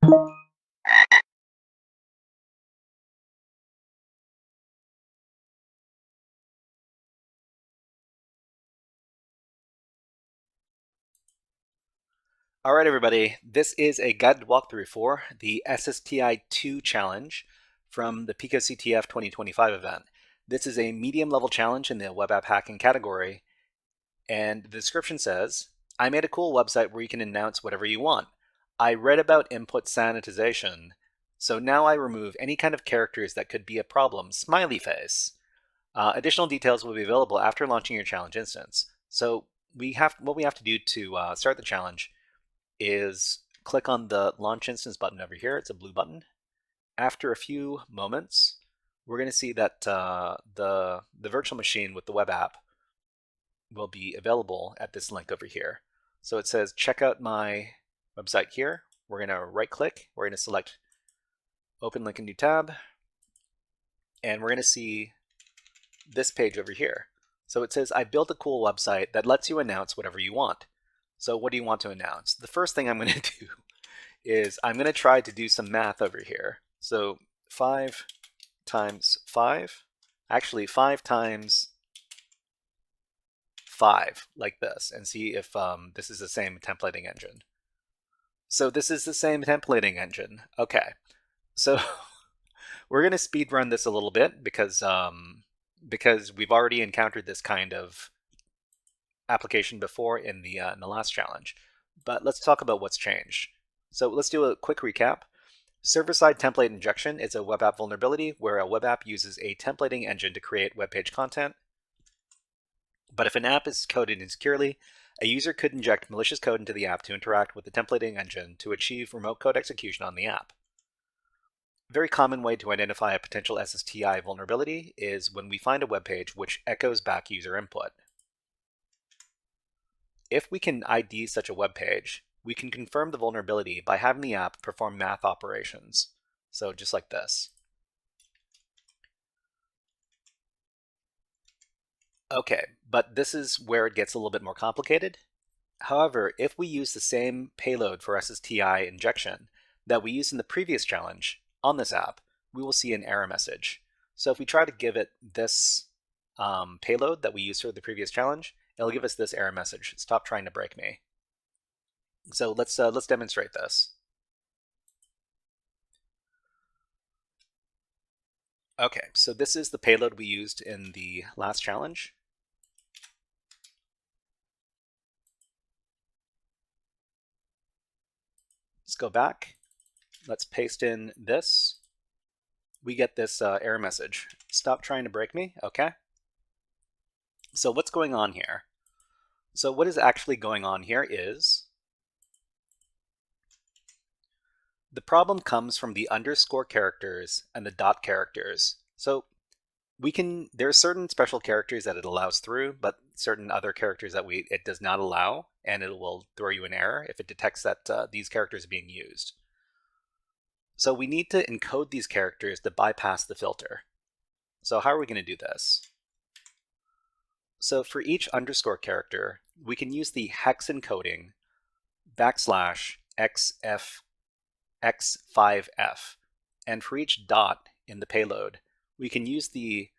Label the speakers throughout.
Speaker 1: All right, everybody, this is a guided walkthrough for the SSTI2 challenge from the picoCTF 2025 event. This is a medium level challenge in the web app hacking category, and the description says, I made a cool website where you can announce whatever you want. I read about input sanitization, so now I remove any kind of characters that could be a problem, smiley face. Additional details will be available after launching your challenge instance. So what we have to do to start the challenge is click on the launch instance button over here. It's a blue button. After a few moments, we're going to see that the virtual machine with the web app will be available at this link over here. So it says check out my website here. We're going to right click. We're going to select open link in new tab. And we're going to see this page over here. So it says I built a cool website that lets you announce whatever you want. So what do you want to announce? The first thing I'm going to do is I'm going to try to do some math over here. So 5 times 5, actually 5 times 5, like this, and see if this is the same templating engine. So this is the same templating engine. Okay, so we're going to speed run this a little bit because we've already encountered this kind of application before in the last challenge. But let's talk about what's changed. So let's do a quick recap. Server-side template injection is a web app vulnerability where a web app uses a templating engine to create web page content. But if an app is coded insecurely, a user could inject malicious code into the app to interact with the templating engine to achieve remote code execution on the app. A very common way to identify a potential SSTI vulnerability is when we find a web page which echoes back user input. If we can ID such a web page, we can confirm the vulnerability by having the app perform math operations. So just like this. Okay, but this is where it gets a little bit more complicated. However, if we use the same payload for SSTI injection that we used in the previous challenge on this app, we will see an error message. So if we try to give it this payload that we used for the previous challenge, it'll give us this error message: stop trying to break me. So let's demonstrate this. Okay, so this is the payload we used in the last challenge. Let's go back. Let's paste in this. We get this error message: stop trying to break me. Okay. So what's going on here? So what is actually going on here is the problem comes from the underscore characters and the dot characters. So there are certain special characters that it allows through, but certain other characters that it does not allow, and it will throw you an error if it detects that these characters are being used. So we need to encode these characters to bypass the filter. So how are we going to do this? So for each underscore character, we can use the hex encoding \xf_x5f, and for each dot in the payload, we can use the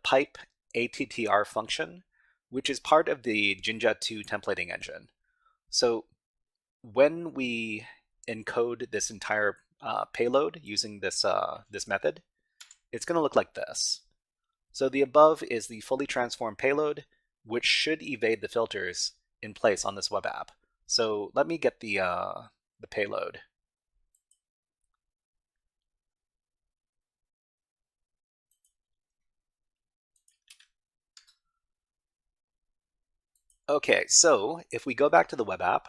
Speaker 1: pipe attr function, which is part of the Jinja 2 templating engine. So when we encode this entire payload using this method, it's going to look like this. So the above is the fully transformed payload, which should evade the filters in place on this web app. So let me get the payload. Okay, so if we go back to the web app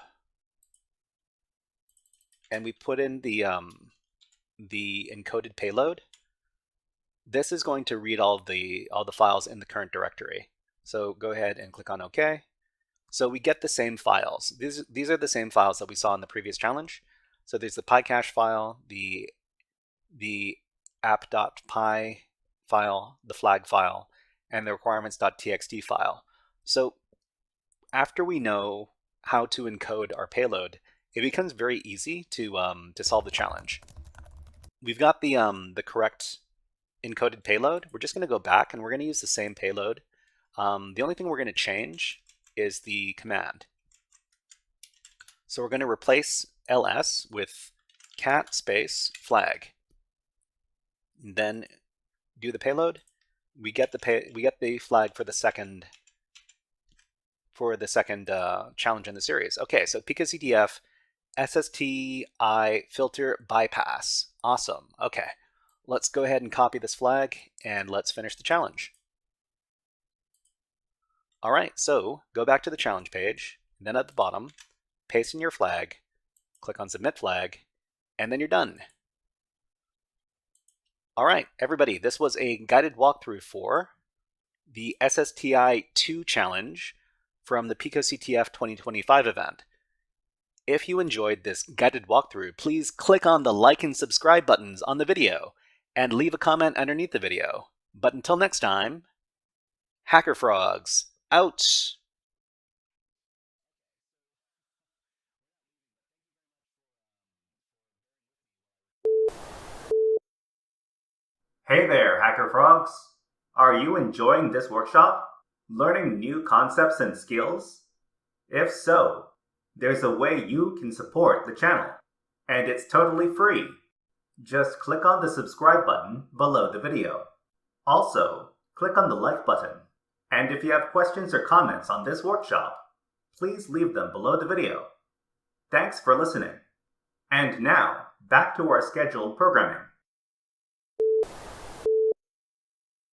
Speaker 1: and we put in the encoded payload, this is going to read all the files in the current directory. So go ahead and click on OK. So we get the same files. These are the same files that we saw in the previous challenge. So there's the PyCache file, the app.py file, the flag file, and the requirements.txt file. So after we know how to encode our payload, it becomes very easy to solve the challenge. We've got the correct encoded payload. We're just going to go back and we're going to use the same payload. The only thing we're going to change is the command. So we're going to replace ls with cat space flag. And then do the payload. We get the flag for the second challenge in the series. Okay, so picoCTF SSTI filter bypass. Awesome. Okay, let's go ahead and copy this flag and let's finish the challenge. All right, so go back to the challenge page, and then at the bottom, paste in your flag, click on Submit Flag, and then you're done. All right, everybody, this was a guided walkthrough for the SSTI2 challenge from the picoCTF 2025 event. If you enjoyed this guided walkthrough, please click on the like and subscribe buttons on the video and leave a comment underneath the video. But until next time, HackerFrogs out!
Speaker 2: Hey there, HackerFrogs! Are you enjoying this workshop? Learning new concepts and skills? If so, there's a way you can support the channel, and it's totally free. Just click on the subscribe button below the video. Also, click on the like button. And if you have questions or comments on this workshop, please leave them below the video. Thanks for listening. And now, back to our scheduled programming.